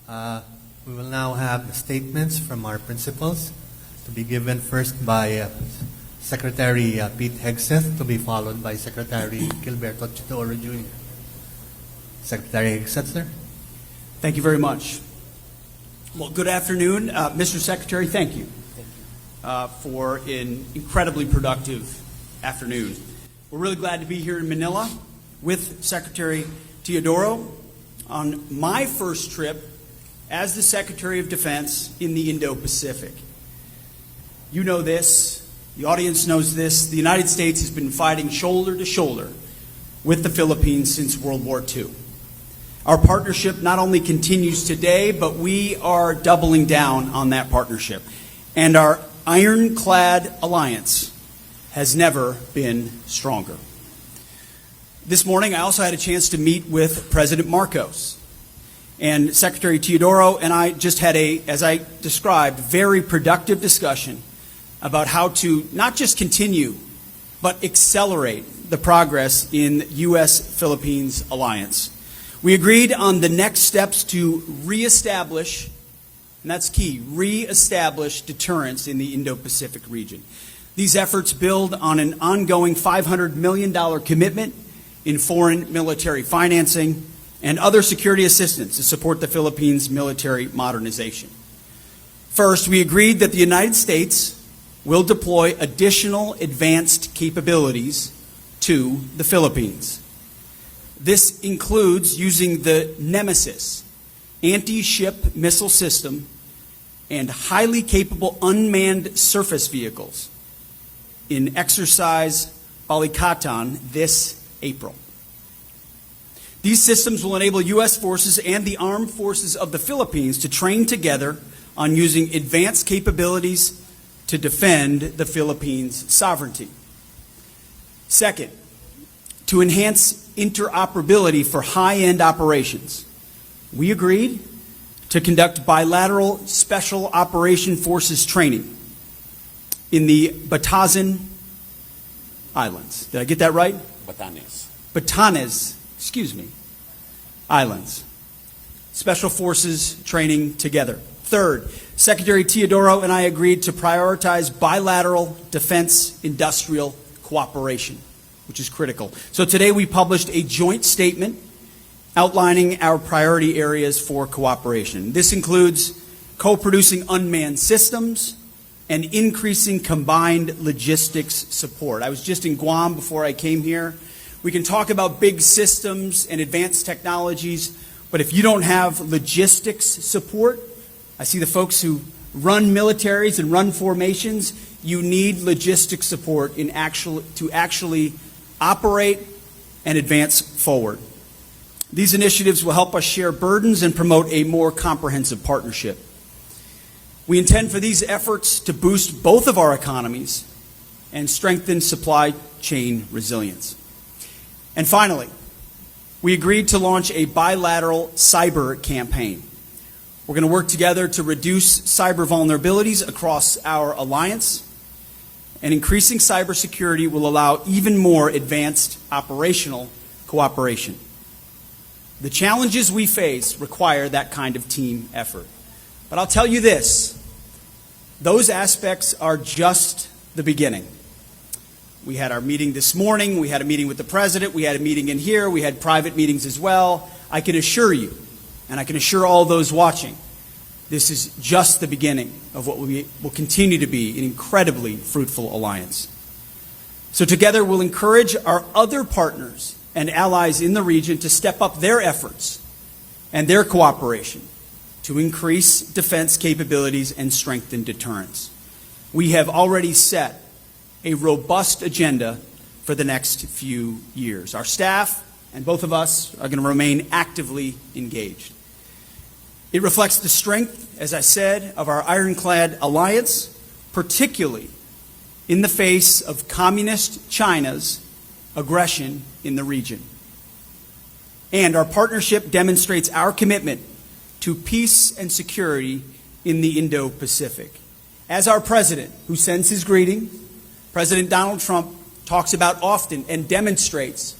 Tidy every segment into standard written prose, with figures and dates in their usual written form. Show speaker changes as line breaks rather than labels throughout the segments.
We will now have statements from our principals to be given first by Secretary Pete Hegseth, to be followed by Secretary Gilbert Teodoro Jr. Secretary Hegseth, sir.
Thank you very much. Well, good afternoon. Mr. Secretary, thank you for an incredibly productive afternoon. We're really glad to be here in Manila with Secretary Teodoro on my first trip as the Secretary of Defense in the Indo-Pacific. You know this, the audience knows this, the United States has been fighting shoulder to shoulder with the Philippines since World War II. Our partnership not only continues today, but we are doubling down on that partnership. And our ironclad alliance has never been stronger. This morning, I also had a chance to meet with President Marcos. And Secretary Teodoro and I just had as I described, very productive discussion about how to not just continue, but accelerate the progress in U.S.-Philippines alliance. We agreed on the next steps to reestablish, and that's key, reestablish deterrence in the Indo-Pacific region. These efforts build on an ongoing $500 million commitment in foreign military financing and other security assistance to support the Philippines' military modernization. First, we agreed that the United States will deploy additional advanced capabilities to the Philippines. This includes using the Nemesis anti-ship missile system and highly capable unmanned surface vehicles in Exercise Balikatan this April. These systems will enable U.S. forces and the armed forces of the Philippines to train together on using advanced capabilities to defend the Philippines' sovereignty. Second, to enhance interoperability for high-end operations, we agreed to conduct bilateral Special Operation Forces training in the Batanes Islands. Did I get that right? Batanes, Islands. Special Forces training together. Third, Secretary Teodoro and I agreed to prioritize bilateral defense industrial cooperation, which is critical. So today we published a joint statement outlining our priority areas for cooperation. This includes co-producing unmanned systems and increasing combined logistics support. I was just in Guam before I came here. We can talk about big systems and advanced technologies, but if you don't have logistics support, I see the folks who run militaries and run formations, you need logistics support to actually operate and advance forward. These initiatives will help us share burdens and promote a more comprehensive partnership. We intend for these efforts to boost both of our economies and strengthen supply chain resilience. And finally, we agreed to launch a bilateral cyber campaign. We're going to work together to reduce cyber vulnerabilities across our alliance, and increasing cybersecurity will allow even more advanced operational cooperation. The challenges we face require that kind of team effort. But I'll tell you this, those aspects are just the beginning. We had our meeting this morning, we had a meeting with the President, we had a meeting in here, we had private meetings as well. I can assure you, and I can assure all those watching, this is just the beginning of what will continue to be an incredibly fruitful alliance. So together we'll encourage our other partners and allies in the region to step up their efforts and their cooperation to increase defense capabilities and strengthen deterrence. We have already set a robust agenda for the next few years. Our staff and both of us are going to remain actively engaged. It reflects the strength, as I said, of our ironclad alliance, particularly in the face of communist China's aggression in the region. And our partnership demonstrates our commitment to peace and security in the Indo-Pacific. As our president, who sends his greeting, President Donald Trump talks about often and demonstrates,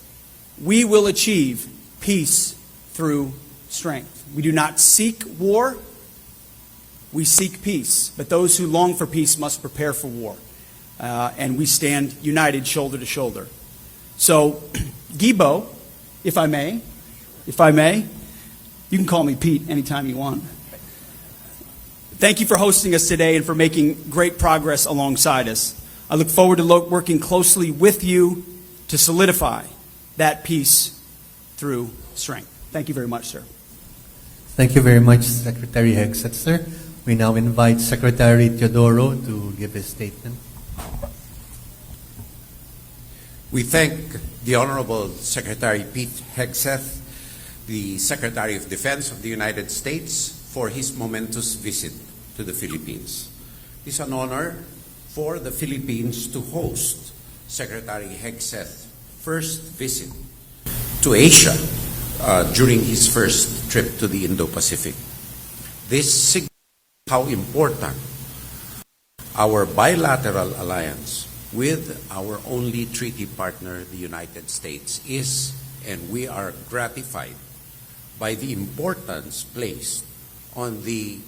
we will achieve peace through strength. We do not seek war, we seek peace. But those who long for peace must prepare for war. And we stand united shoulder to shoulder. So, Gibo, if I may, you can call me Pete anytime you want. Thank you for hosting us today and for making great progress alongside us. I look forward to working closely with you to solidify that peace through strength. Thank you very much, sir.
Thank you very much, Secretary Hegseth, sir. We now invite Secretary Teodoro to give his statement.
We thank the Honorable Secretary Pete Hegseth, the Secretary of Defense of the United States, for his momentous visit to the Philippines. It is an honor for the Philippines to host Secretary Hegseth's first visit to Asia during his first trip to the Indo-Pacific. This signifies how important our bilateral alliance with our only treaty partner, the United States, is, and we are gratified by the importance placed on the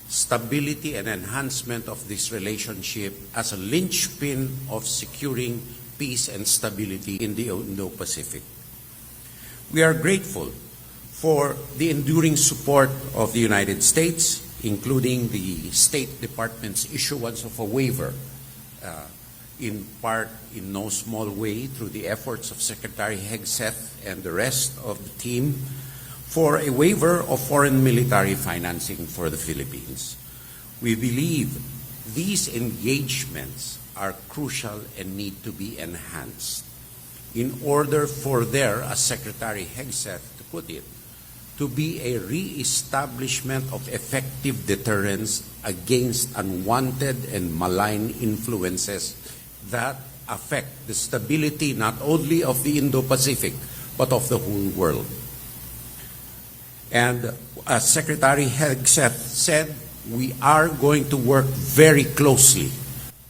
stability and enhancement of this relationship as a linchpin of securing peace and stability in the Indo-Pacific. We are grateful for the enduring support of the United States, including the State Department's issuance of a waiver, in part, in no small way, through the efforts of Secretary Hegseth and the rest of the team, for a waiver of foreign military financing for the Philippines. We believe these engagements are crucial and need to be enhanced in order for there, as Secretary Hegseth to put it, to be a re-establishment of effective deterrence against unwanted and malign influences that affect the stability not only of the Indo-Pacific, but of the whole world. And as Secretary Hegseth said, we are going to work very closely,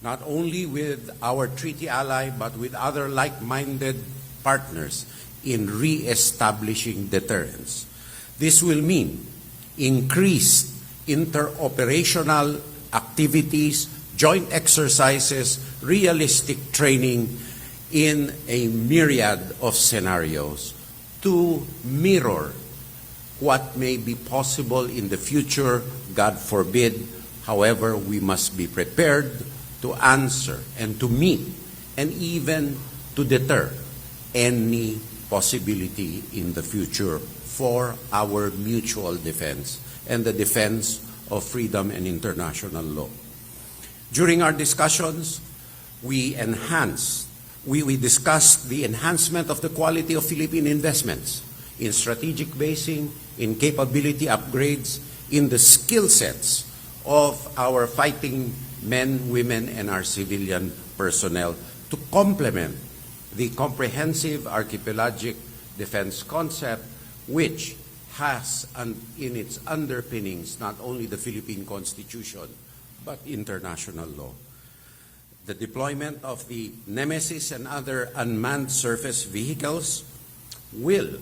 not only with our treaty ally, but with other like-minded partners in re-establishing deterrence. This will mean increased interoperational activities, joint exercises, realistic training in a myriad of scenarios to mirror what may be possible in the future, God forbid. However, we must be prepared to answer and to meet and even to deter any possibility in the future for our mutual defense and the defense of freedom and international law. During our discussions, we discussed the enhancement of the quality of Philippine investments in strategic basing, in capability upgrades, in the skill sets of our fighting men, women, and our civilian personnel to complement the comprehensive archipelagic defense concept, which has in its underpinnings not only the Philippine Constitution, but international law. The deployment of the Nemesis and other unmanned surface vehicles will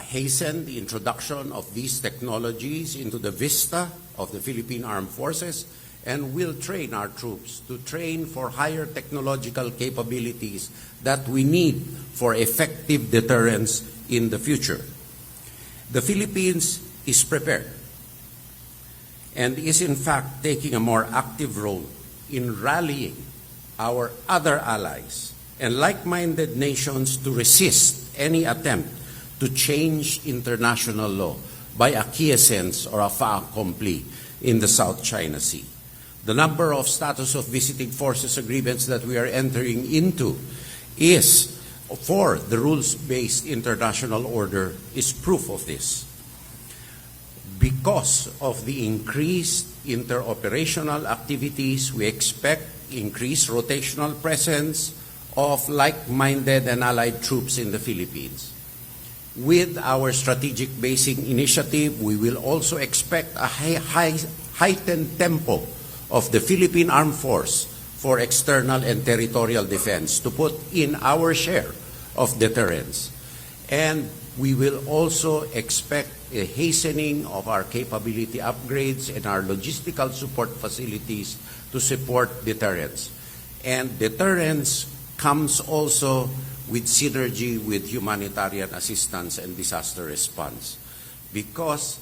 hasten the introduction of these technologies into the vista of the Philippine Armed Forces and will train our troops to train for higher technological capabilities that we need for effective deterrence in the future. The Philippines is prepared and is in fact taking a more active role in rallying our other allies and like-minded nations to resist any attempt to change international law by acquiescence or a fait accompli in the South China Sea. The number of status of visiting forces agreements that we are entering into is for the rules-based international order is proof of this. Because of the increased interoperational activities, we expect increased rotational presence of like-minded and allied troops in the Philippines. With our strategic basing initiative, we will also expect a heightened tempo of the Philippine Armed Force for external and territorial defense to put in our share of deterrence. And we will also expect a hastening of our capability upgrades and our logistical support facilities to support deterrence. And deterrence comes also with synergy with humanitarian assistance and disaster response, because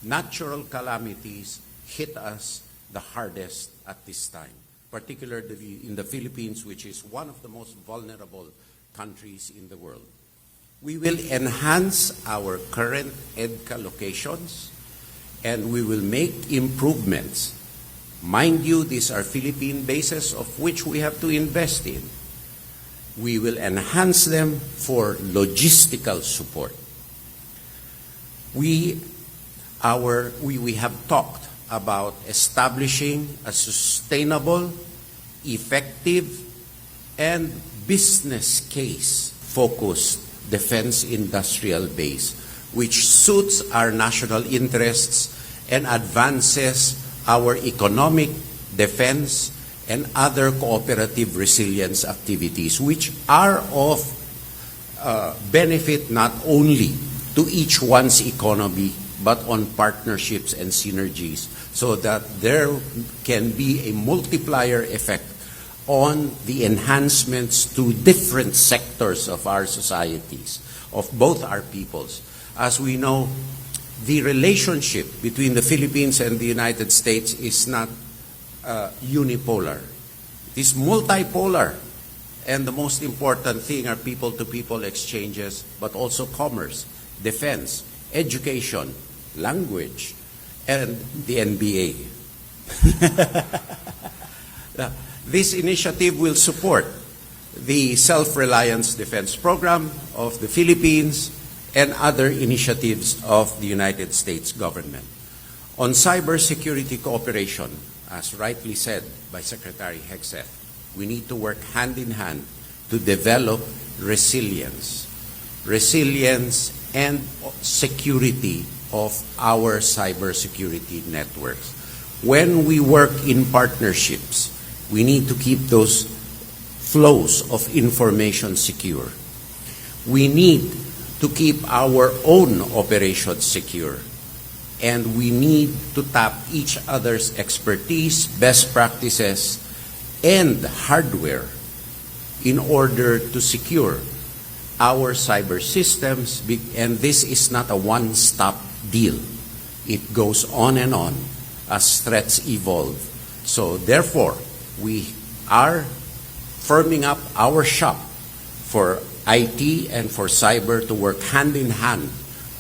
natural calamities hit us the hardest at this time, particularly in the Philippines, which is one of the most vulnerable countries in the world. We will enhance our current EDCA locations, and we will make improvements. Mind you, these are Philippine bases of which we have to invest in. We will enhance them for logistical support. We have talked about establishing a sustainable, effective, and business case focused defense industrial base, which suits our national interests and advances our economic, defense, and other cooperative resilience activities, which are of benefit not only to each one's economy, but on partnerships and synergies, so that there can be a multiplier effect on the enhancements to different sectors of our societies, of both our peoples. As we know, the relationship between the Philippines and the United States is not unipolar. It is multipolar. And the most important thing are people-to-people exchanges, but also commerce, defense, education, language, and the NBA. This initiative will support the Self-Reliance Defense Program of the Philippines and other initiatives of the United States government. On cybersecurity cooperation, as rightly said by Secretary Hegseth, we need to work hand in hand to develop resilience and security of our cybersecurity networks. When we work in partnerships, we need to keep those flows of information secure. We need to keep our own operations secure. And we need to tap each other's expertise, best practices, and hardware in order to secure our cyber systems. And this is not a one-stop deal. It goes on and on as threats evolve. So therefore, we are firming up our shop for IT and for cyber to work hand in hand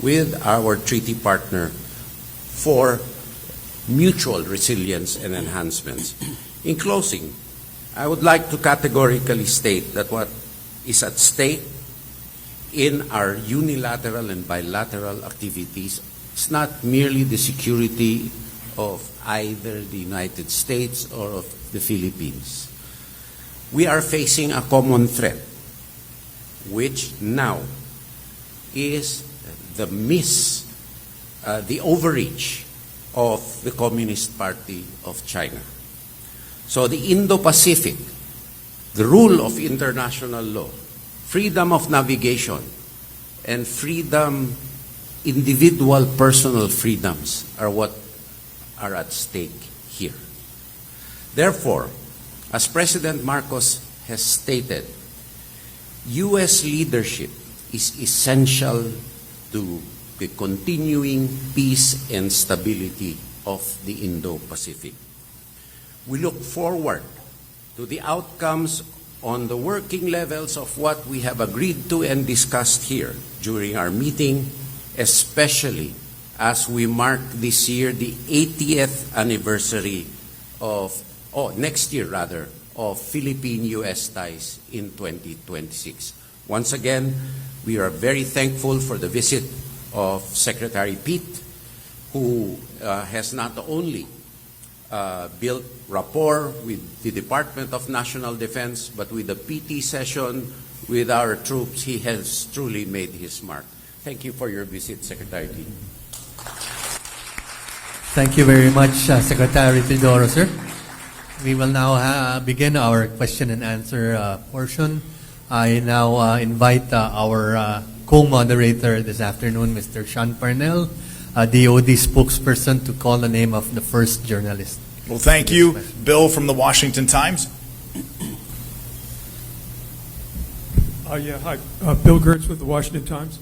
with our treaty partner for mutual resilience and enhancements. In closing, I would like to categorically state that what is at stake in our unilateral and bilateral activities is not merely the security of either the United States or of the Philippines. We are facing a common threat, which now is the overreach of the Communist Party of China. So the Indo-Pacific, the rule of international law, freedom of navigation, and individual personal freedoms are what are at stake here. Therefore, as President Marcos has stated, U.S. leadership is essential to the continuing peace and stability of the Indo-Pacific. We look forward to the outcomes on the working levels of what we have agreed to and discussed here during our meeting, especially as we mark this year the 80th anniversary next year of Philippine-U.S. ties in 2026. Once again, we are very thankful for the visit of Secretary Pete, who has not only built rapport with the Department of National Defense, but with the PT session with our troops, he has truly made his mark. Thank you for your visit, Secretary Pete.
Thank you very much, Secretary Teodoro, sir. We will now begin our question and answer portion. I now invite our co-moderator this afternoon, Mr. Sean Parnell, DOD spokesperson, to call the name of the first journalist.
Well, thank you. Bill from the Washington Times.
Hi. Bill Gertz with the Washington Times.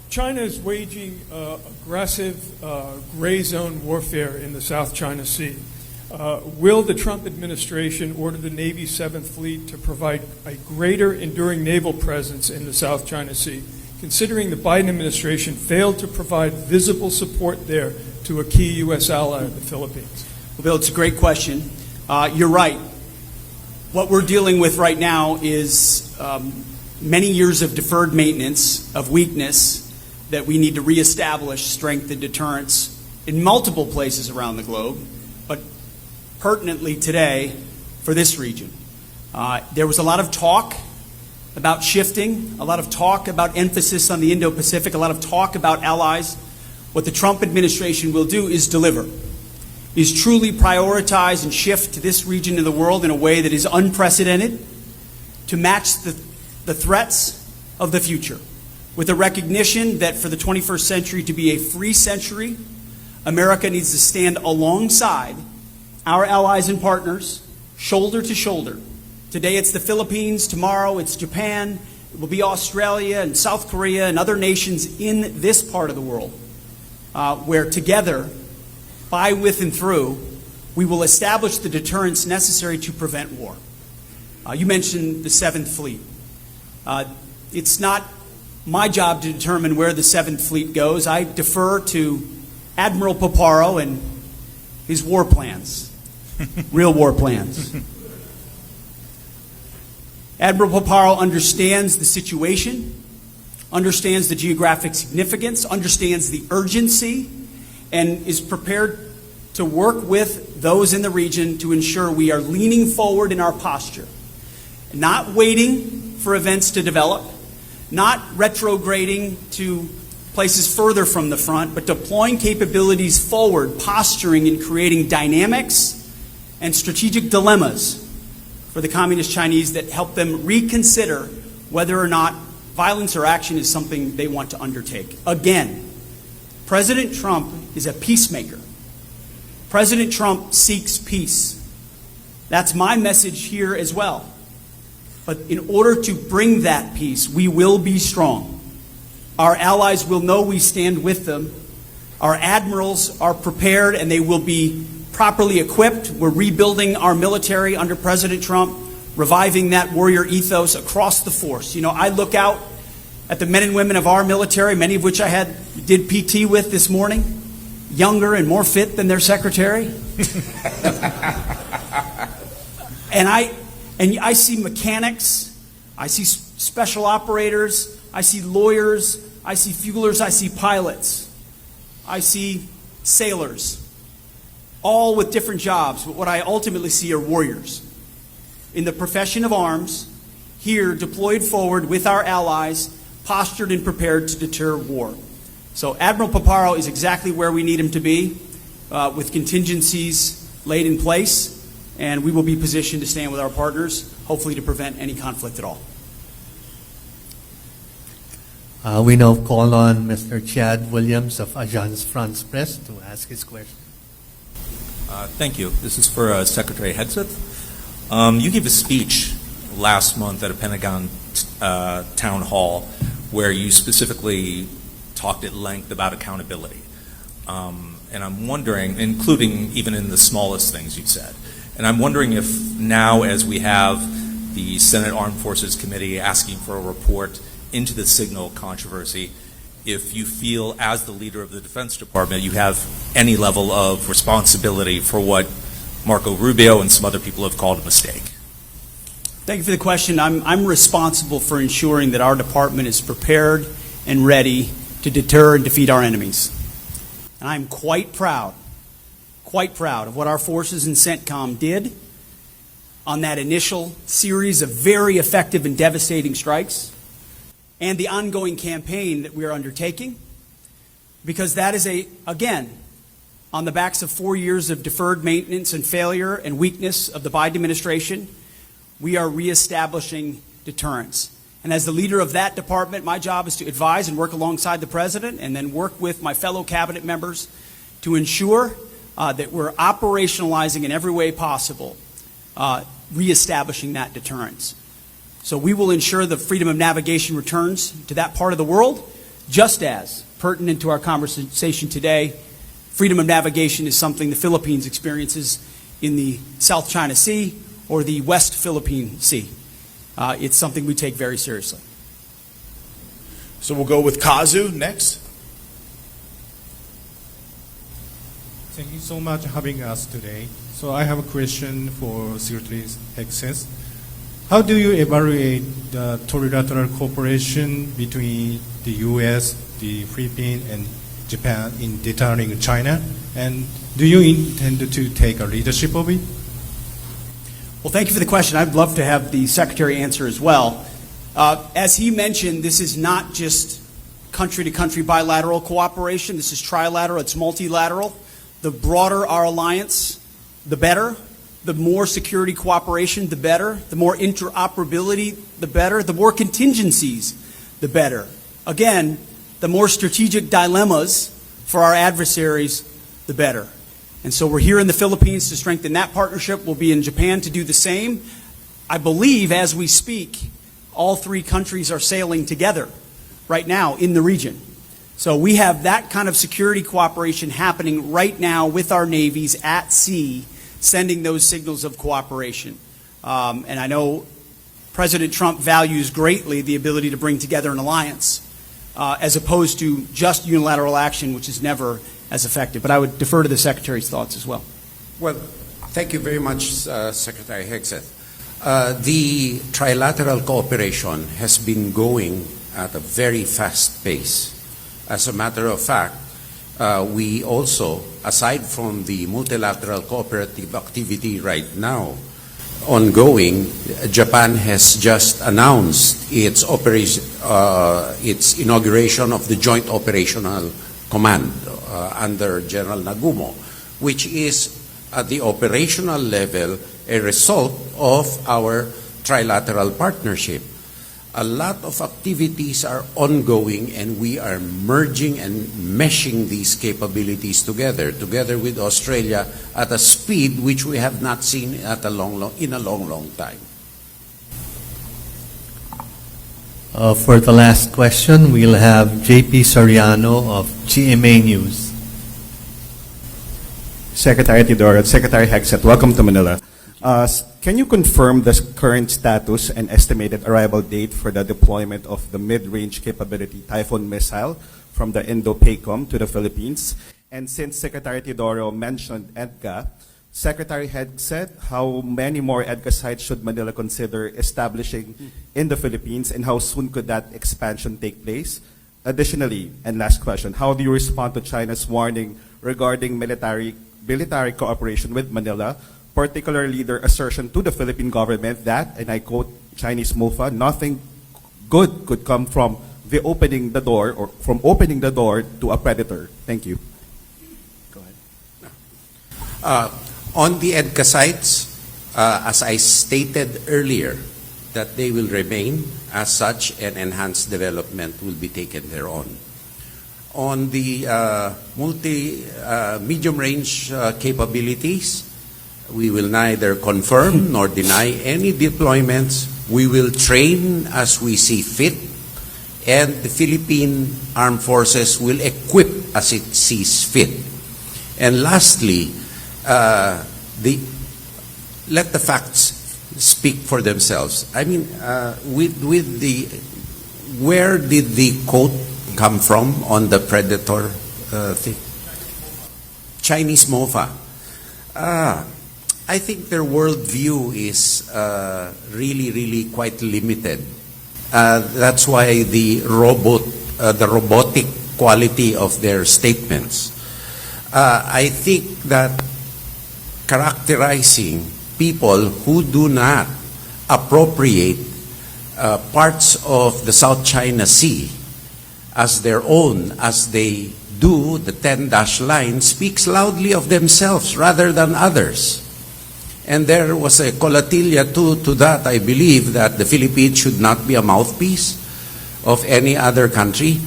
China is waging aggressive gray zone warfare in the South China Sea. Will the Trump administration order the Navy's 7th Fleet to provide a greater enduring naval presence in the South China Sea, considering the Biden administration failed to provide visible support there to a key U.S. ally, the Philippines?
Well, Bill, it's a great question. You're right. What we're dealing with right now is many years of deferred maintenance, of weakness, that we need to reestablish strength and deterrence in multiple places around the globe, but pertinently today for this region. There was a lot of talk about shifting, a lot of talk about emphasis on the Indo-Pacific, a lot of talk about allies. What the Trump administration will do is deliver, is truly prioritize and shift to this region of the world in a way that is unprecedented to match the threats of the future, with a recognition that for the 21st century to be a free century, America needs to stand alongside our allies and partners, shoulder to shoulder. Today it's the Philippines, tomorrow it's Japan, it will be Australia and South Korea and other nations in this part of the world, where together, by, with, and through, we will establish the deterrence necessary to prevent war. You mentioned the 7th Fleet. It's not my job to determine where the 7th Fleet goes. I defer to Admiral Paparo and his war plans, real war plans. Admiral Paparo understands the situation, understands the geographic significance, understands the urgency, and is prepared to work with those in the region to ensure we are leaning forward in our posture, not waiting for events to develop, not retrograding to places further from the front, but deploying capabilities forward, posturing and creating dynamics and strategic dilemmas for the Communist Chinese that help them reconsider whether or not violence or action is something they want to undertake. Again, President Trump is a peacemaker. President Trump seeks peace. That's my message here as well. But in order to bring that peace, we will be strong. Our allies will know we stand with them. Our admirals are prepared and they will be properly equipped. We're rebuilding our military under President Trump, reviving that warrior ethos across the force. You know, I look out at the men and women of our military, many of which I did PT with this morning, younger and more fit than their secretary. And I see mechanics, I see special operators, I see lawyers, I see fuelers, I see pilots, I see sailors, all with different jobs, but what I ultimately see are warriors in the profession of arms, here deployed forward with our allies, postured and prepared to deter war. So Admiral Paparo is exactly where we need him to be, with contingencies laid in place, and we will be positioned to stand with our partners, hopefully to prevent any conflict at all.
We now call on Mr. Chad Williams of Agence France Presse to ask his question.
Thank you. This is for Secretary Hegseth. You gave a speech last month at a Pentagon town hall where you specifically talked at length about accountability. And I'm wondering, including even in the smallest things you said, and I'm wondering if now, as we have the Senate Armed Forces Committee asking for a report into the signal controversy, if you feel, as the leader of the Defense Department, you have any level of responsibility for what Marco Rubio and some other people have called a mistake.
Thank you for the question. I'm responsible for ensuring that our department is prepared and ready to deter and defeat our enemies. And I'm quite proud of what our forces in CENTCOM did on that initial series of very effective and devastating strikes, and the ongoing campaign that we are undertaking, because that is, again, on the backs of 4 years of deferred maintenance and failure and weakness of the Biden administration, we are reestablishing deterrence. And as the leader of that department, my job is to advise and work alongside the President and then work with my fellow cabinet members to ensure that we're operationalizing in every way possible, reestablishing that deterrence. So we will ensure the freedom of navigation returns to that part of the world, just as, pertinent to our conversation today, freedom of navigation is something the Philippines experiences in the South China Sea or the West Philippine Sea. It's something we take very seriously.
So we'll go with Kazu next.
Thank you so much for having us today. So I have a question for Secretary Hegseth. How do you evaluate the trilateral cooperation between the U.S., the Philippines, and Japan in deterring China? And do you intend to take a leadership of it?
Well, thank you for the question. I'd love to have the Secretary answer as well. As he mentioned, this is not just country-to-country bilateral cooperation. This is trilateral. It's multilateral. The broader our alliance, the better. The more security cooperation, the better. The more interoperability, the better. The more contingencies, the better. Again, the more strategic dilemmas for our adversaries, the better. And so we're here in the Philippines to strengthen that partnership. We'll be in Japan to do the same. I believe as we speak, all three countries are sailing together right now in the region. So we have that kind of security cooperation happening right now with our navies at sea, sending those signals of cooperation. And I know President Trump values greatly the ability to bring together an alliance as opposed to just unilateral action, which is never as effective. But I would defer to the Secretary's thoughts as well.
Well, thank you very much, Secretary Hegseth. The trilateral cooperation has been going at a very fast pace. As a matter of fact, we also, aside from the multilateral cooperative activity right now ongoing, Japan has just announced its inauguration of the Joint Operational Command under General Nagumo, which is at the operational level a result of our trilateral partnership. A lot of activities are ongoing, and we are merging and meshing these capabilities together with Australia at a speed which we have not seen in a long time.
For the last question, we'll have JP Soriano of GMA News.
Secretary Teodoro, Secretary Hegseth, welcome to Manila. Can you confirm the current status and estimated arrival date for the deployment of the mid-range capability Typhoon missile from the Indo-PACOM to the Philippines? And since Secretary Teodoro mentioned EDCA, Secretary Hegseth, how many more EDCA sites should Manila consider establishing in the Philippines, and how soon could that expansion take place? Additionally, and last question, how do you respond to China's warning regarding military cooperation with Manila, particularly their assertion to the Philippine government that, and I quote Chinese MOFA, nothing good could come from opening the door to a predator? Thank you.
Go ahead. On the EDCA sites, as I stated earlier, that they will remain as such, and enhanced development will be taken thereon. On the medium-range capabilities, we will neither confirm nor deny any deployments. We will train as we see fit, and the Philippine Armed Forces will equip as it sees fit. And lastly, let the facts speak for themselves. I mean, where did the quote come from on the predator thing? Chinese MOFA. I think their worldview is really quite limited. That's why the robotic quality of their statements. I think that characterizing people who do not appropriate parts of the South China Sea as their own, as they do the 10-dash line, speaks loudly of themselves rather than others. And there was a collatilla to that, I believe, that the Philippines should not be a mouthpiece of any other country.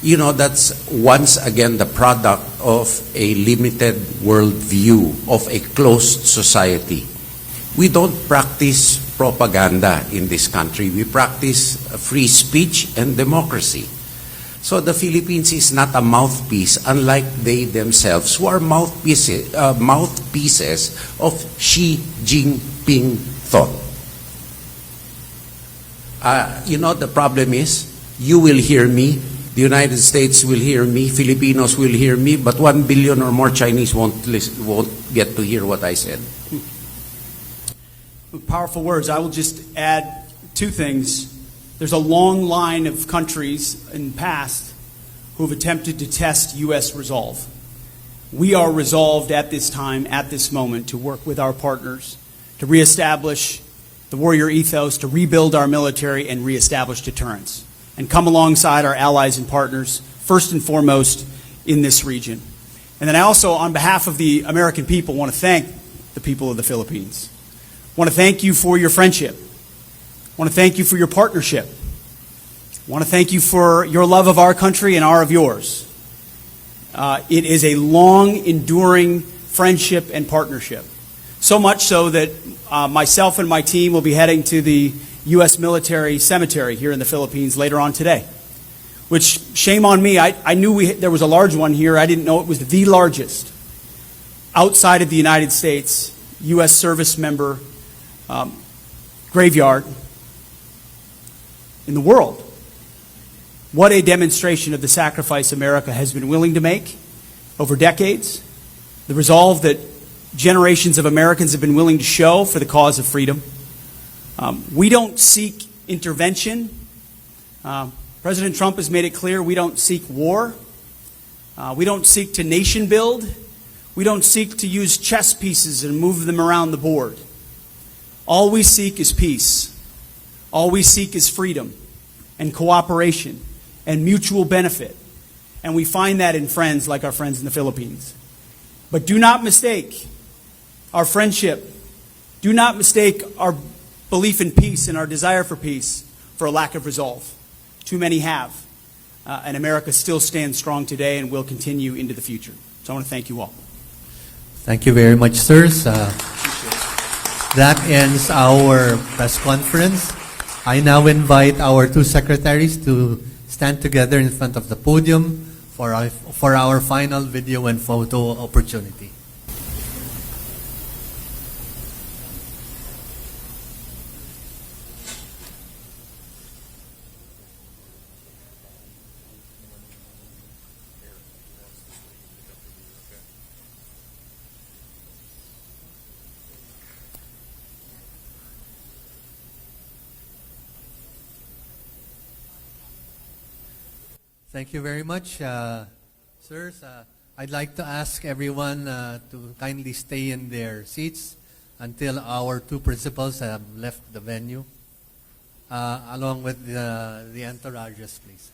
You know, that's once again the product of a limited worldview, of a closed society. We don't practice propaganda in this country. We practice free speech and democracy. So the Philippines is not a mouthpiece, unlike they themselves, who are mouthpieces of Xi Jinping thought. You know, the problem is, you will hear me, the United States will hear me, Filipinos will hear me, but 1 billion or more Chinese won't get to hear what I said.
Powerful words. I will just add two things. There's a long line of countries in the past who have attempted to test U.S. resolve. We are resolved at this time, at this moment, to work with our partners to reestablish the warrior ethos, to rebuild our military and reestablish deterrence, and come alongside our allies and partners, first and foremost, in this region. And then I also, on behalf of the American people, want to thank the people of the Philippines. I want to thank you for your friendship. I want to thank you for your partnership. I want to thank you for your love of our country and our of yours. It is a long, enduring friendship and partnership. So much so that myself and my team will be heading to the U.S. military cemetery here in the Philippines later on today. Which, shame on me, I knew there was a large one here. I didn't know it was the largest outside of the United States U.S. service member graveyard in the world. What a demonstration of the sacrifice America has been willing to make over decades, the resolve that generations of Americans have been willing to show for the cause of freedom. We don't seek intervention. President Trump has made it clear we don't seek war. We don't seek to nation build. We don't seek to use chess pieces and move them around the board. All we seek is peace. All we seek is freedom and cooperation and mutual benefit. And we find that in friends like our friends in the Philippines. But do not mistake our friendship. Do not mistake our belief in peace and our desire for peace for a lack of resolve. Too many have. And America still stands strong today and will continue into the future. So I want to thank you all.
Thank you very much, sirs. That ends our press conference. I now invite our two secretaries to stand together in front of the podium for our final video and photo opportunity. Thank you very much, sirs. I'd like to ask everyone to kindly stay in their seats until our two principals have left the venue, along with the entourages, please.